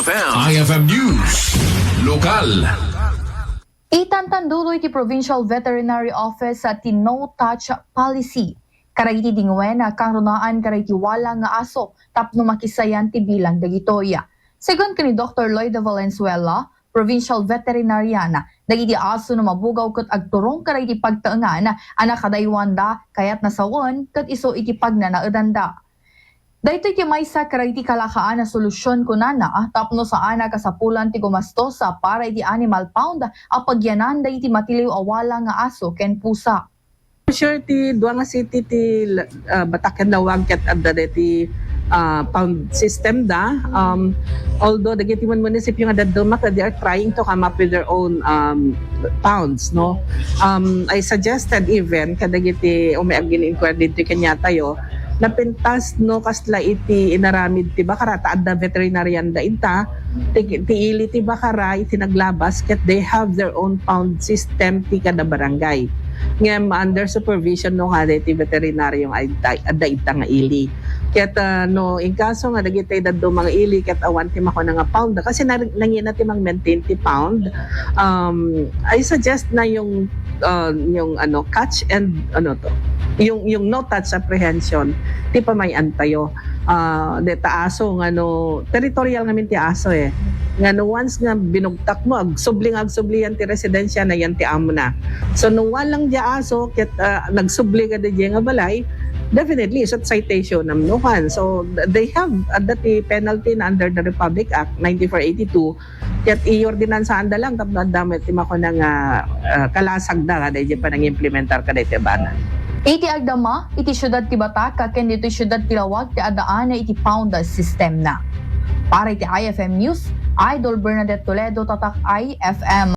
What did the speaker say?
IFM News. Lokal. Itantanduloy ti Provincial Veterinary Office sa no-touch policy. Karayti dingwena kang runaan karayti wala nga aso tapno makisayan ti bilang dagitoya. Segon kani Dr. Lloyd Valenzuela, Provincial Veterinarian, dagiti aso na mabugaw ket agturong karayti pagtaengan anak kadaywanda kayat nasawon ket iso iti pagnanaedanda. Daytoy ti maysa karayti kalakaan na solusyon kunana tapno sa ana kasapulan ti gumastosa para iti animal pound a pagyanan dayti matiliw awala nga aso ken pusa. Sure ti Duanga City ti Bataken Lawag ket adda ti pound system da. Although dagiti man munisipyo nga daduma they are trying to come up with their own pounds, no. I suggested even kadagiti umiagin inquiry dito kanya tayo napintas no kasla iti inaramid ti bakara ta adda veterinarian da inta ti ili ti bakara iti naglabas ket they have their own pound system ti kada barangay ngem under supervision no kada ti veterinaryong adda ita nga ili ket no in kaso nga dagiti daddo mga ili ket awan ti mako nga pound kasi nangina ti mang maintain ti pound. I suggest na yung catch and yung no touch apprehension ti pamayan tayo deta aso nga no territorial ngamin ti aso nga no once nga binugtak mo agsubling yan ti residensya na yan ti amo na so no walang di aso ket nagsubli ka di nga balay definitely is citation namnuhan so they have dati penalty na under the Republic Act 9482 ket i-ordinansahan da lang tapno damit ti mako nang kalasag da kada di pa nang implementar kada iti bana. Iti agdama, iti syudad ti Bataka, ken dito syudad ti Lawag, ti adaan na iti pound system na. Para iti IFM News, Idol Bernadette Toledo, tatak IFM.